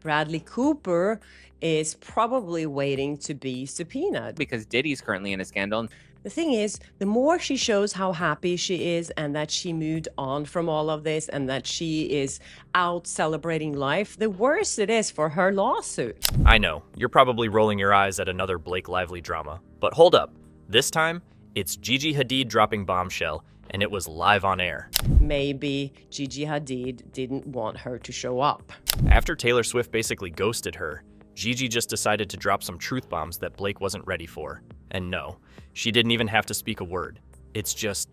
Bradley Cooper is probably waiting to be subpoenaed. Because Diddy's currently in a scandal. The thing is, the more she shows how happy she is and that she moved on from all of this and that she is out celebrating life, the worse it is for her lawsuit. I know, you're probably rolling your eyes at another Blake Lively drama. But hold up. This time, it's Gigi Hadid dropping Bombshell, and it was live on air. Maybe Gigi Hadid didn't want her to show up. After Taylor Swift basically ghosted her, Gigi just decided to drop some truth bombs that Blake wasn't ready for. And no, she didn't even have to speak a word. It's just,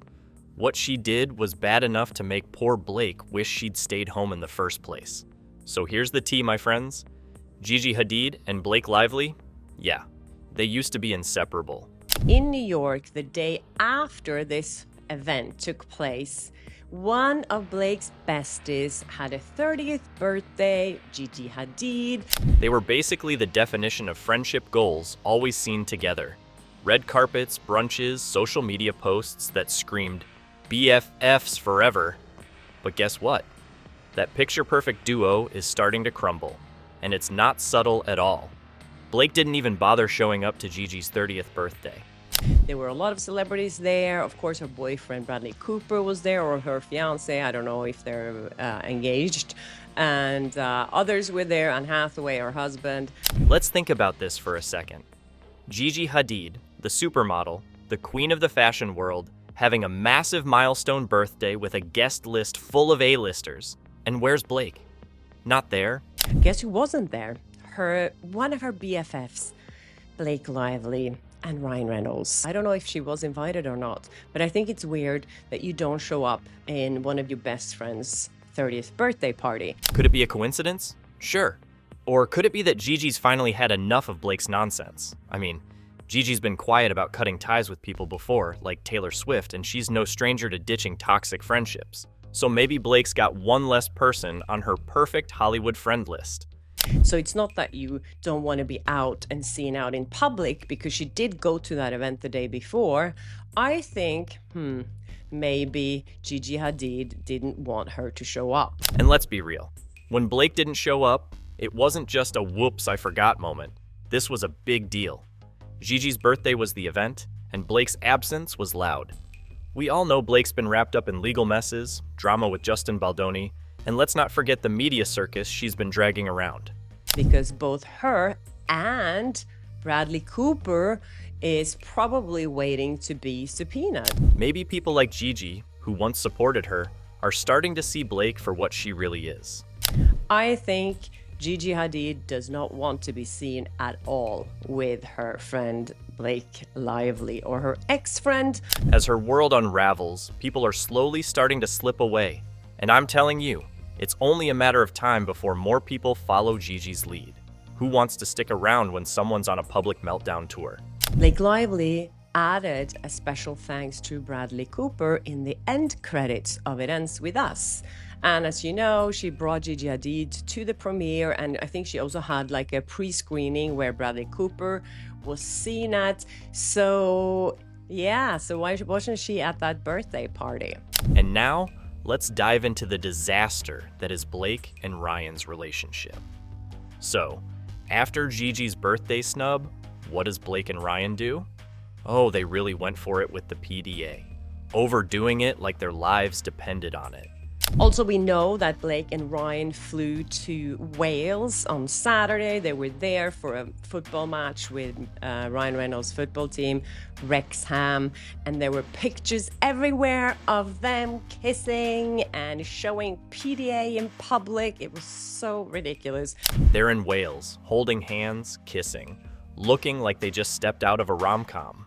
what she did was bad enough to make poor Blake wish she'd stayed home in the first place. So here's the tea, my friends. Gigi Hadid and Blake Lively, yeah, they used to be inseparable. In New York, the day after this event took place, one of Blake's besties had a 30th birthday, Gigi Hadid. They were basically the definition of friendship goals, always seen together. Red carpets, brunches, social media posts that screamed, BFFs forever. But guess what? That picture-perfect duo is starting to crumble, and it's not subtle at all. Blake didn't even bother showing up to Gigi's 30th birthday. There were a lot of celebrities there. Of course, her boyfriend Bradley Cooper was there, or her fiance. I don't know if they're engaged. And others were there, Anne Hathaway, her husband. Let's think about this for a second. Gigi Hadid, the supermodel, the queen of the fashion world, having a massive milestone birthday with a guest list full of A-listers. And where's Blake? Not there. Guess who wasn't there? One of her BFFs, Blake Lively and Ryan Reynolds. I don't know if she was invited or not, but I think it's weird that you don't show up in one of your best friend's 30th birthday party. Could it be a coincidence? Sure. Or could it be that Gigi's finally had enough of Blake's nonsense? I mean, Gigi's been quiet about cutting ties with people before, like Taylor Swift, and she's no stranger to ditching toxic friendships. So maybe Blake's got one less person on her perfect Hollywood friend list. So it's not that you don't want to be out and seen out in public because she did go to that event the day before. I think, maybe Gigi Hadid didn't want her to show up. And let's be real. When Blake didn't show up, it wasn't just a whoops, I forgot moment. This was a big deal. Gigi's birthday was the event, and Blake's absence was loud. We all know Blake's been wrapped up in legal messes, drama with Justin Baldoni, and let's not forget the media circus she's been dragging around. Because both her and Bradley Cooper is probably waiting to be subpoenaed. Maybe people like Gigi, who once supported her, are starting to see Blake for what she really is. I think Gigi Hadid does not want to be seen at all with her friend Blake Lively or her ex-friend. As her world unravels, people are slowly starting to slip away. And I'm telling you, it's only a matter of time before more people follow Gigi's lead. Who wants to stick around when someone's on a public meltdown tour? Blake Lively added a special thanks to Bradley Cooper in the end credits of It Ends With Us. And as you know, she brought Gigi Hadid to the premiere, and I think she also had like a pre-screening where Bradley Cooper was seen at. So yeah, so why wasn't she at that birthday party? And now, let's dive into the disaster that is Blake and Ryan's relationship. So, after Gigi's birthday snub, what does Blake and Ryan do? Oh, they really went for it with the PDA, overdoing it like their lives depended on it. Also, we know that Blake and Ryan flew to Wales on Saturday. They were there for a football match with Ryan Reynolds' football team, Wrexham, and there were pictures everywhere of them kissing and showing PDA in public. It was so ridiculous. They're in Wales, holding hands, kissing, looking like they just stepped out of a rom-com.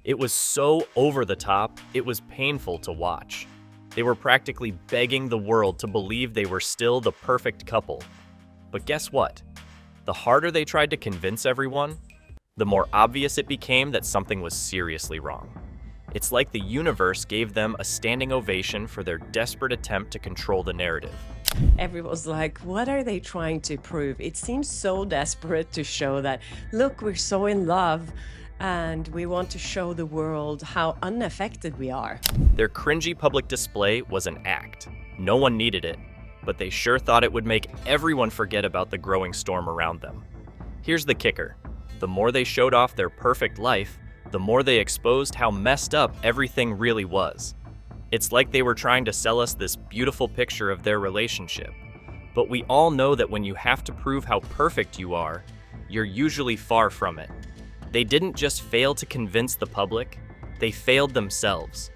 It was so over the top, it was painful to watch. They were practically begging the world to believe they were still the perfect couple. But guess what? The harder they tried to convince everyone, the more obvious it became that something was seriously wrong. It's like the universe gave them a standing ovation for their desperate attempt to control the narrative. Everyone was like, what are they trying to prove? It seems so desperate to show that, look, we're so in love, and we want to show the world how unaffected we are. Their cringy public display was an act. No one needed it. but they sure thought it would make everyone forget about the growing storm around them. Here's the kicker. The more they showed off their perfect life, the more they exposed how messed up everything really was. It's like they were trying to sell us this beautiful picture of their relationship. But we all know that when you have to prove how perfect you are, you're usually far from it. They didn't just fail to convince the public, they failed themselves.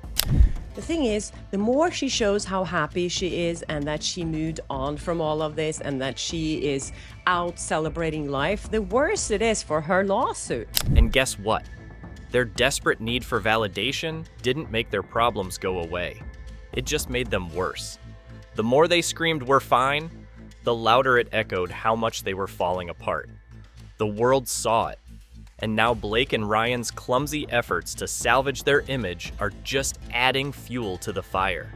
The thing is, the more she shows how happy she is and that she moved on from all of this and that she is out celebrating life, the worse it is for her lawsuit. And guess what? Their desperate need for validation didn't make their problems go away. It just made them worse. The more they screamed, "We're fine," the louder it echoed how much they were falling apart. The world saw it. And now Blake and Ryan's clumsy efforts to salvage their image are just adding fuel to the fire.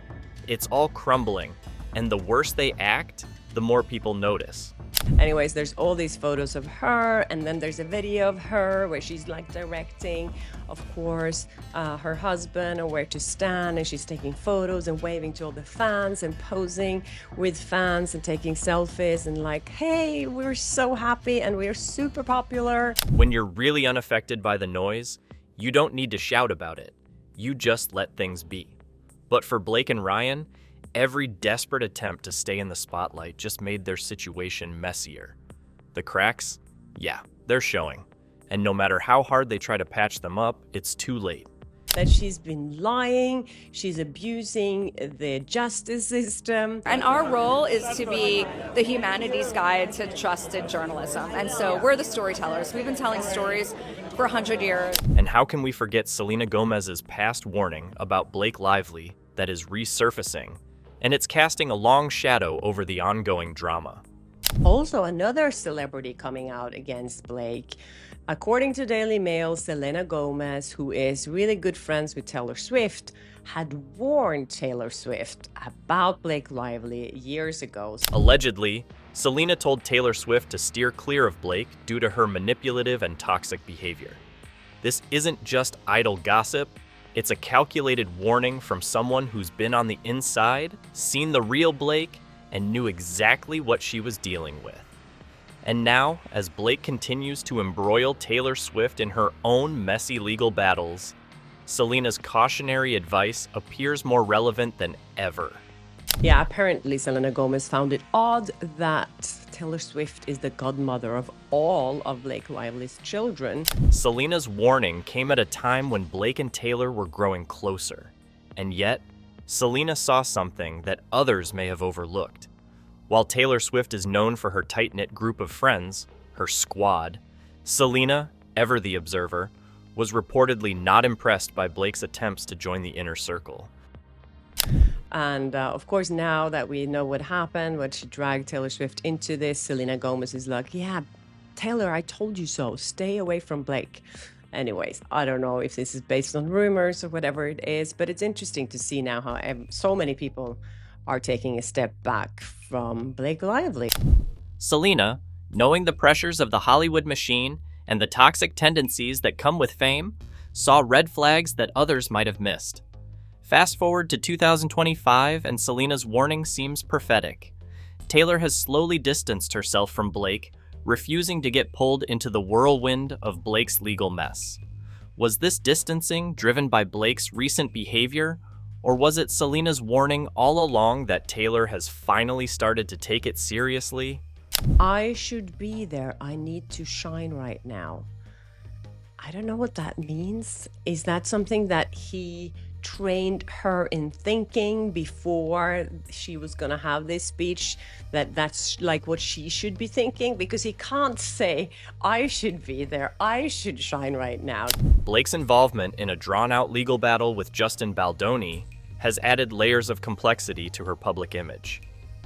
It's all crumbling, and the worse they act, the more people notice. Anyways, there's all these photos of her, and then there's a video of her where she's like directing, of course, her husband or where to stand, and she's taking photos and waving to all the fans and posing with fans and taking selfies and like, hey, we're so happy and we're super popular. When you're really unaffected by the noise, you don't need to shout about it. You just let things be. But for Blake and Ryan, every desperate attempt to stay in the spotlight just made their situation messier. The cracks? Yeah, they're showing. And no matter how hard they try to patch them up, it's too late. That she's been lying, she's abusing the justice system. And our role is to be the humanities guide to trusted journalism. And so we're the storytellers. We've been telling stories for 100 years. And how can we forget Selena Gomez's past warning about Blake Lively that is resurfacing? And it's casting a long shadow over the ongoing drama. Also, another celebrity coming out against Blake. According to Daily Mail, Selena Gomez, who is really good friends with Taylor Swift, had warned Taylor Swift about Blake Lively years ago. Allegedly, Selena told Taylor Swift to steer clear of Blake due to her manipulative and toxic behavior. This isn't just idle gossip. It's a calculated warning from someone who's been on the inside, seen the real Blake, and knew exactly what she was dealing with. And now, as Blake continues to embroil Taylor Swift in her own messy legal battles, Selena's cautionary advice appears more relevant than ever. Yeah, apparently Selena Gomez found it odd that Taylor Swift is the godmother of all of Blake Lively's children. Selena's warning came at a time when Blake and Taylor were growing closer. And yet, Selena saw something that others may have overlooked. While Taylor Swift is known for her tight-knit group of friends, her squad, Selena, ever the observer, was reportedly not impressed by Blake's attempts to join the inner circle. And of course, now that we know what happened, what she dragged Taylor Swift into this, Selena Gomez is like, yeah, Taylor, I told you so. Stay away from Blake. Anyways, I don't know if this is based on rumors or whatever it is, but it's interesting to see now how so many people are taking a step back from Blake Lively. Selena, knowing the pressures of the Hollywood machine and the toxic tendencies that come with fame, saw red flags that others might have missed. Fast forward to 2025, and Selena's warning seems prophetic. Taylor has slowly distanced herself from Blake, refusing to get pulled into the whirlwind of Blake's legal mess. Was this distancing driven by Blake's recent behavior, or was it Selena's warning all along that Taylor has finally started to take it seriously? I should be there. I need to shine right now. I don't know what that means. Is that something that he trained her in thinking before she was going to have this speech, that's like what she should be thinking? Because he can't say, I should be there, I should shine right now. Blake's involvement in a drawn-out legal battle with Justin Baldoni has added layers of complexity to her public image.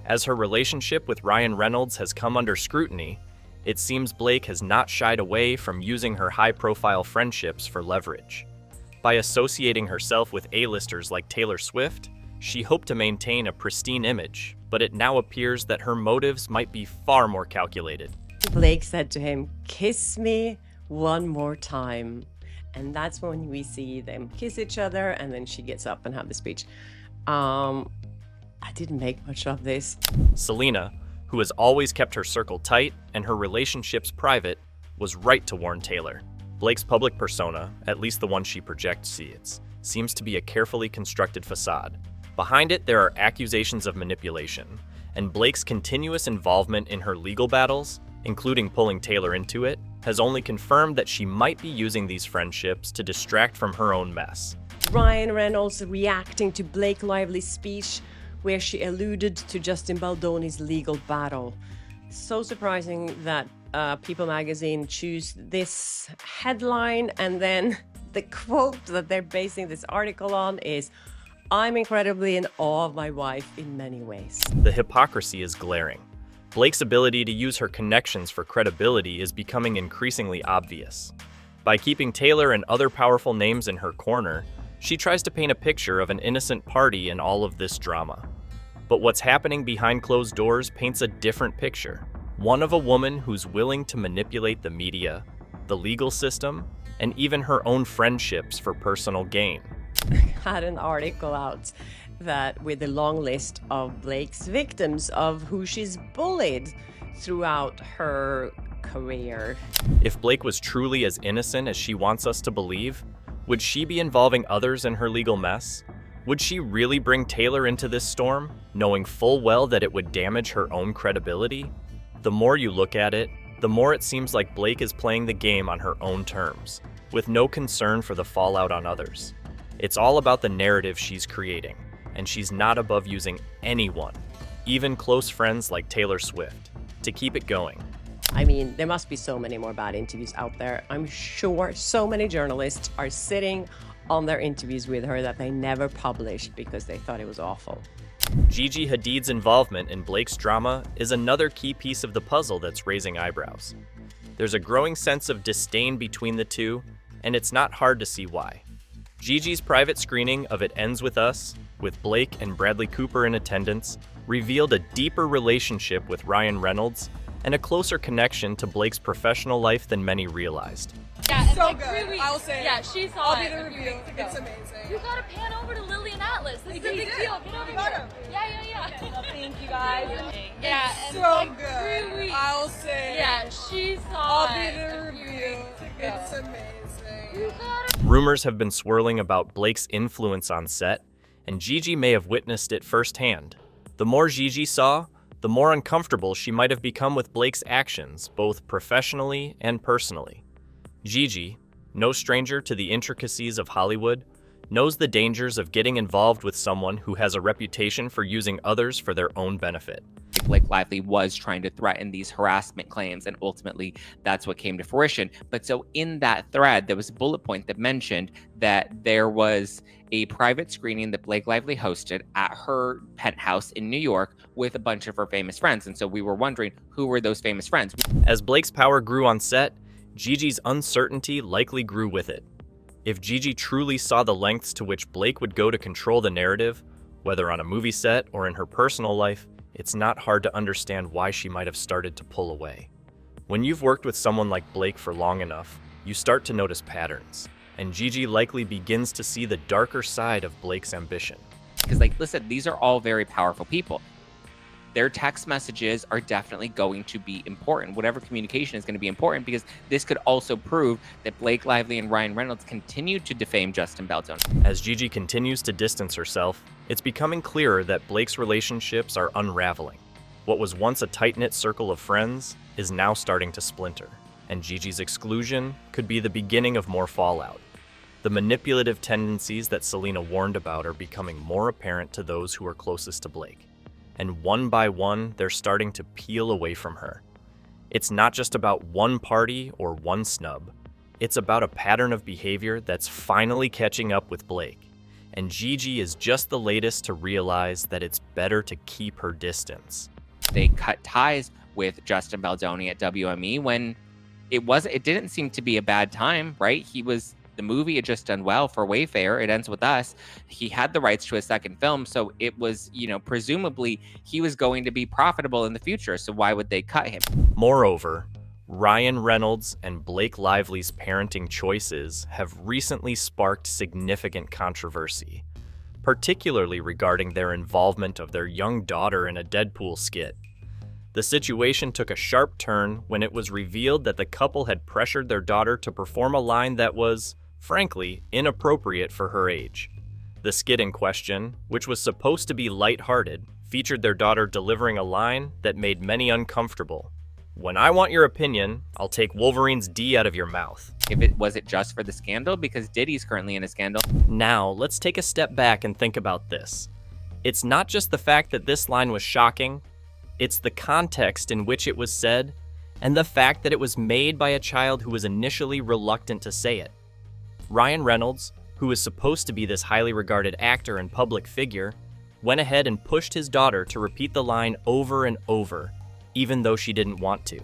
As her relationship with Ryan Reynolds has come under scrutiny, it seems Blake has not shied away from using her high-profile friendships for leverage. By associating herself with A-listers like Taylor Swift, she hoped to maintain a pristine image, but it now appears that her motives might be far more calculated. Blake said to him, kiss me one more time. And that's when we see them kiss each other, and then she gets up and have the speech. I didn't make much of this. Selena, who has always kept her circle tight and her relationships private, was right to warn Taylor. Blake's public persona, at least the one she projects, seems to be a carefully constructed facade. Behind it, there are accusations of manipulation, and Blake's continuous involvement in her legal battles, including pulling Taylor into it, has only confirmed that she might be using these friendships to distract from her own mess. Ryan Reynolds reacting to Blake Lively's speech where she alluded to Justin Baldoni's legal battle. So surprising that People magazine choose this headline, and then the quote that they're basing this article on is, "I'm incredibly in awe of my wife in many ways." The hypocrisy is glaring. Blake's ability to use her connections for credibility is becoming increasingly obvious. By keeping Taylor and other powerful names in her corner, she tries to paint a picture of an innocent party in all of this drama. But what's happening behind closed doors paints a different picture. One of a woman who's willing to manipulate the media, the legal system, and even her own friendships for personal gain. Had an article out that with a long list of Blake's victims of who she's bullied throughout her career. If Blake was truly as innocent as she wants us to believe, would she be involving others in her legal mess? Would she really bring Taylor into this storm, knowing full well that it would damage her own credibility? The more you look at it, the more it seems like Blake is playing the game on her own terms, with no concern for the fallout on others. It's all about the narrative she's creating, and she's not above using anyone, even close friends like Taylor Swift, to keep it going. I mean, there must be so many more bad interviews out there. I'm sure so many journalists are sitting on their interviews with her that they never published because they thought it was awful. Gigi Hadid's involvement in Blake's drama is another key piece of the puzzle that's raising eyebrows. There's a growing sense of disdain between the two, and it's not hard to see why. Gigi's private screening of It Ends With Us, with Blake and Bradley Cooper in attendance, revealed a deeper relationship with Ryan Reynolds and a closer connection to Blake's professional life than many realized. Yeah, and So like good. 3 weeks. I'll say Yeah, it. she saw I'll be it the a few review. weeks ago. It's amazing. You gotta pan over to Lily and Atlas. This is a big did. deal. Get over got here. him. Yeah. Thank you guys. Yeah, and So like good. 3 weeks. I'll say. Yeah, she saw I'll be it. the review. It's amazing. Rumors have been swirling about Blake's influence on set, and Gigi may have witnessed it firsthand. The more Gigi saw, the more uncomfortable she might have become with Blake's actions, both professionally and personally. Gigi, no stranger to the intricacies of Hollywood, knows the dangers of getting involved with someone who has a reputation for using others for their own benefit. Blake Lively was trying to threaten these harassment claims, and ultimately that's what came to fruition. But so in that thread, there was a bullet point that mentioned that there was a private screening that Blake Lively hosted at her penthouse in New York with a bunch of her famous friends. And so we were wondering, who were those famous friends? As Blake's power grew on set, Gigi's uncertainty likely grew with it. If Gigi truly saw the lengths to which Blake would go to control the narrative, whether on a movie set or in her personal life, it's not hard to understand why she might have started to pull away. When you've worked with someone like Blake for long enough, you start to notice patterns, and Gigi likely begins to see the darker side of Blake's ambition. Because, like, listen, these are all very powerful people. Their text messages are definitely going to be important. Whatever communication is going to be important, because this could also prove that Blake Lively and Ryan Reynolds continued to defame Justin Baldoni. As Gigi continues to distance herself, it's becoming clearer that Blake's relationships are unraveling. What was once a tight-knit circle of friends is now starting to splinter, and Gigi's exclusion could be the beginning of more fallout. The manipulative tendencies that Selena warned about are becoming more apparent to those who are closest to Blake. And one by one, they're starting to peel away from her. It's not just about one party or one snub. It's about a pattern of behavior that's finally catching up with Blake. And Gigi is just the latest to realize that it's better to keep her distance. They cut ties with Justin Baldoni at WME when it didn't seem to be a bad time, right? The movie had just done well for Wayfair. It Ends With Us. He had the rights to a second film, so it was, presumably he was going to be profitable in the future. So why would they cut him? Moreover, Ryan Reynolds and Blake Lively's parenting choices have recently sparked significant controversy. particularly regarding their involvement of their young daughter in a Deadpool skit. The situation took a sharp turn when it was revealed that the couple had pressured their daughter to perform a line that was, frankly, inappropriate for her age. The skit in question, which was supposed to be lighthearted, featured their daughter delivering a line that made many uncomfortable. "When I want your opinion, I'll take Wolverine's D out of your mouth." Was it just for the scandal? Because Diddy's currently in a scandal. Now, let's take a step back and think about this. It's not just the fact that this line was shocking, it's the context in which it was said, and the fact that it was made by a child who was initially reluctant to say it. Ryan Reynolds, who was supposed to be this highly regarded actor and public figure, went ahead and pushed his daughter to repeat the line over and over, even though she didn't want to.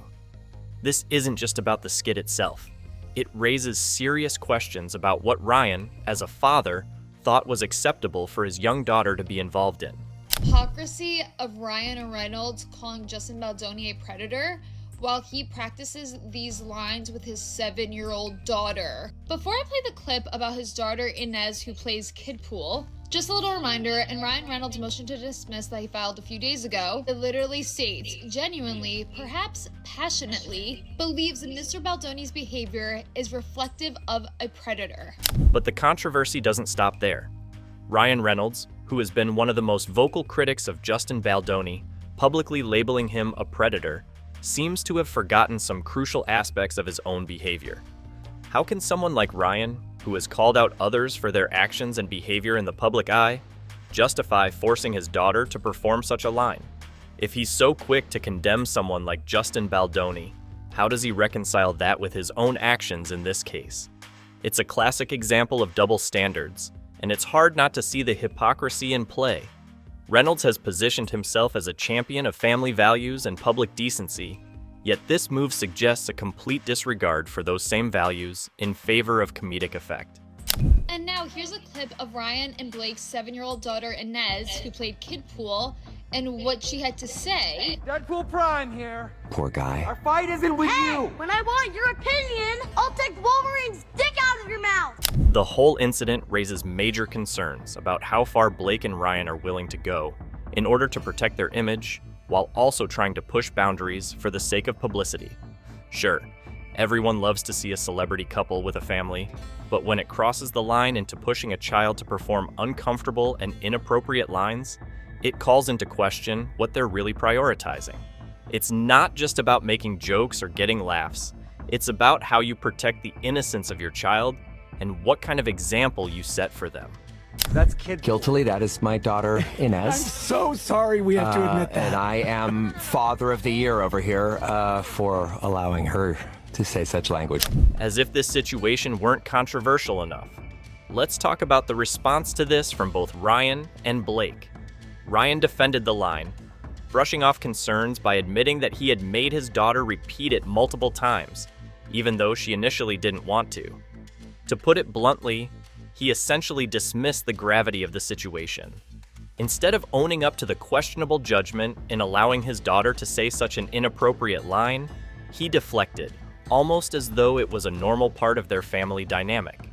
This isn't just about the skit itself. It raises serious questions about what Ryan, as a father, thought was acceptable for his young daughter to be involved in. Hypocrisy of Ryan Reynolds calling Justin Baldoni a predator while he practices these lines with his 7-year-old daughter. Before I play the clip about his daughter Inez, who plays Kid Pool, just a little reminder, in Ryan Reynolds' motion to dismiss that he filed a few days ago, it literally states, genuinely, perhaps passionately, believes that Mr. Baldoni's behavior is reflective of a predator. But the controversy doesn't stop there. Ryan Reynolds, who has been one of the most vocal critics of Justin Baldoni, publicly labeling him a predator, seems to have forgotten some crucial aspects of his own behavior. How can someone like Ryan, who has called out others for their actions and behavior in the public eye, justify forcing his daughter to perform such a line? If he's so quick to condemn someone like Justin Baldoni, how does he reconcile that with his own actions in this case? It's a classic example of double standards, and it's hard not to see the hypocrisy in play. Reynolds has positioned himself as a champion of family values and public decency, yet this move suggests a complete disregard for those same values in favor of comedic effect. And now here's a clip of Ryan and Blake's 7-year-old daughter Inez, who played Kid Pool, and what she had to say. Deadpool Prime here. Poor guy. Our fight isn't with you. When I want your opinion, I'll take Wolverine's dick out of your mouth. The whole incident raises major concerns about how far Blake and Ryan are willing to go in order to protect their image, while also trying to push boundaries for the sake of publicity. Sure, everyone loves to see a celebrity couple with a family, but when it crosses the line into pushing a child to perform uncomfortable and inappropriate lines, it calls into question what they're really prioritizing. It's not just about making jokes or getting laughs. It's about how you protect the innocence of your child and what kind of example you set for them. That's Kid. Guiltily, that is my daughter, Inez. I'm so sorry we have to admit that. And I am Father of the Year over here for allowing her to say such language. As if this situation weren't controversial enough, let's talk about the response to this from both Ryan and Blake. Ryan defended the line, brushing off concerns by admitting that he had made his daughter repeat it multiple times, even though she initially didn't want to. To put it bluntly, he essentially dismissed the gravity of the situation. Instead of owning up to the questionable judgment in allowing his daughter to say such an inappropriate line, he deflected, almost as though it was a normal part of their family dynamic.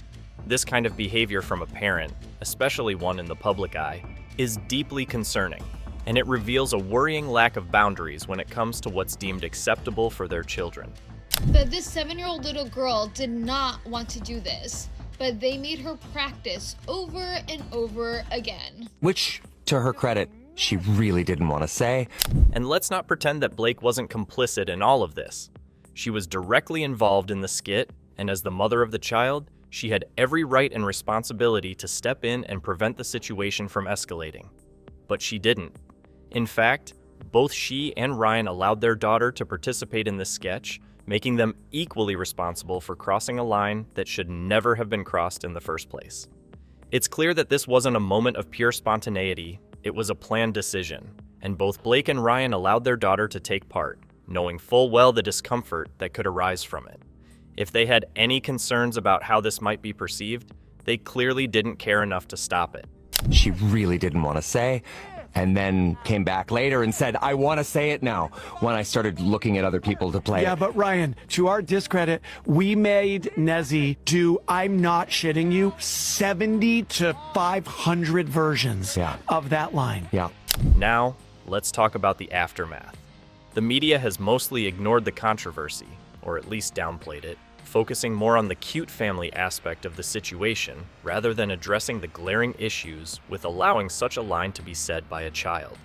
This kind of behavior from a parent, especially one in the public eye, is deeply concerning, and it reveals a worrying lack of boundaries when it comes to what's deemed acceptable for their children. But this 7-year-old little girl did not want to do this, but they made her practice over and over again. Which, to her credit, she really didn't want to say. And let's not pretend that Blake wasn't complicit in all of this. She was directly involved in the skit, and as the mother of the child, she had every right and responsibility to step in and prevent the situation from escalating. But she didn't. In fact, both she and Ryan allowed their daughter to participate in this sketch, making them equally responsible for crossing a line that should never have been crossed in the first place. It's clear that this wasn't a moment of pure spontaneity, it was a planned decision, and both Blake and Ryan allowed their daughter to take part, knowing full well the discomfort that could arise from it. If they had any concerns about how this might be perceived, they clearly didn't care enough to stop it. She really didn't want to say. and then came back later and said, I want to say it now, when I started looking at other people to play Yeah, it. but Ryan, to our discredit, we made Nezzy do, I'm not shitting you, 70 to 500 versions of that line. Yeah. Now, let's talk about the aftermath. The media has mostly ignored the controversy, or at least downplayed it, focusing more on the cute family aspect of the situation rather than addressing the glaring issues with allowing such a line to be said by a child.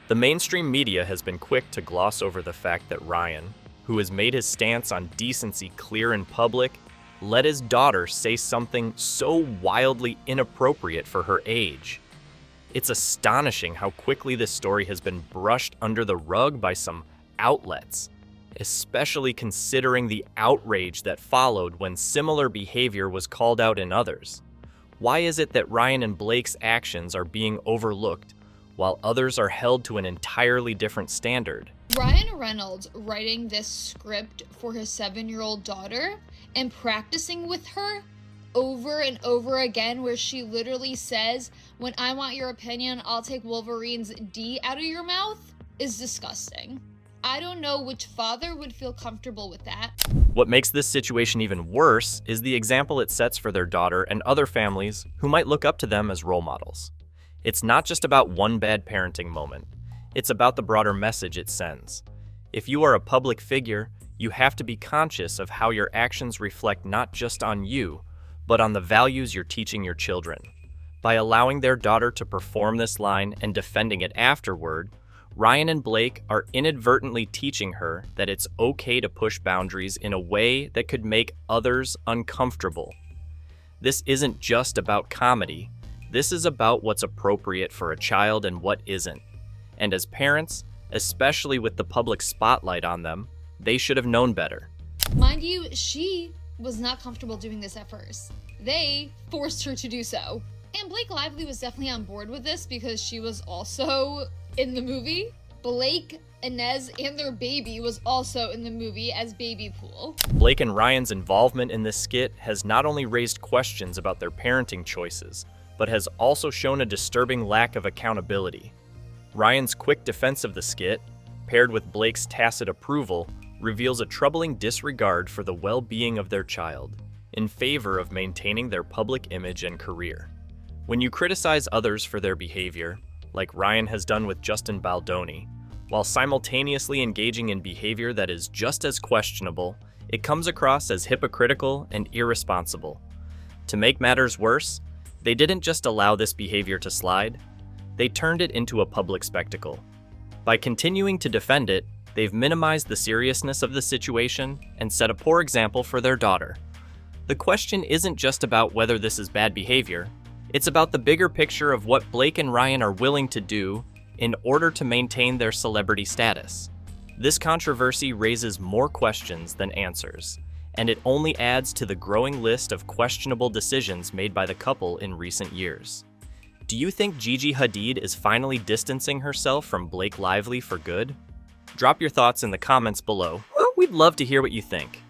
The mainstream media has been quick to gloss over the fact that Ryan, who has made his stance on decency clear in public, let his daughter say something so wildly inappropriate for her age. It's astonishing how quickly this story has been brushed under the rug by some outlets, especially considering the outrage that followed when similar behavior was called out in others. Why is it that Ryan and Blake's actions are being overlooked, while others are held to an entirely different standard? Ryan Reynolds writing this script for his 7-year-old daughter and practicing with her over and over again, where she literally says, when I want your opinion, I'll take Wolverine's D out of your mouth, is disgusting. I don't know which father would feel comfortable with that. What makes this situation even worse is the example it sets for their daughter and other families who might look up to them as role models. It's not just about one bad parenting moment. It's about the broader message it sends. If you are a public figure, you have to be conscious of how your actions reflect not just on you, but on the values you're teaching your children. By allowing their daughter to perform this line and defending it afterward, Ryan and Blake are inadvertently teaching her that it's okay to push boundaries in a way that could make others uncomfortable. This isn't just about comedy. This is about what's appropriate for a child and what isn't. And as parents, especially with the public spotlight on them, they should have known better. Mind you, she was not comfortable doing this at first. They forced her to do so. And Blake Lively was definitely on board with this because she was also in the movie. Blake, Inez, and their baby was also in the movie as Baby Pool. Blake and Ryan's involvement in this skit has not only raised questions about their parenting choices, but has also shown a disturbing lack of accountability. Ryan's quick defense of the skit, paired with Blake's tacit approval, reveals a troubling disregard for the well-being of their child, in favor of maintaining their public image and career. When you criticize others for their behavior, like Ryan has done with Justin Baldoni, while simultaneously engaging in behavior that is just as questionable, it comes across as hypocritical and irresponsible. To make matters worse, they didn't just allow this behavior to slide, they turned it into a public spectacle. By continuing to defend it, they've minimized the seriousness of the situation and set a poor example for their daughter. The question isn't just about whether this is bad behavior, it's about the bigger picture of what Blake and Ryan are willing to do in order to maintain their celebrity status. This controversy raises more questions than answers, and it only adds to the growing list of questionable decisions made by the couple in recent years. Do you think Gigi Hadid is finally distancing herself from Blake Lively for good? Drop your thoughts in the comments below. We'd love to hear what you think.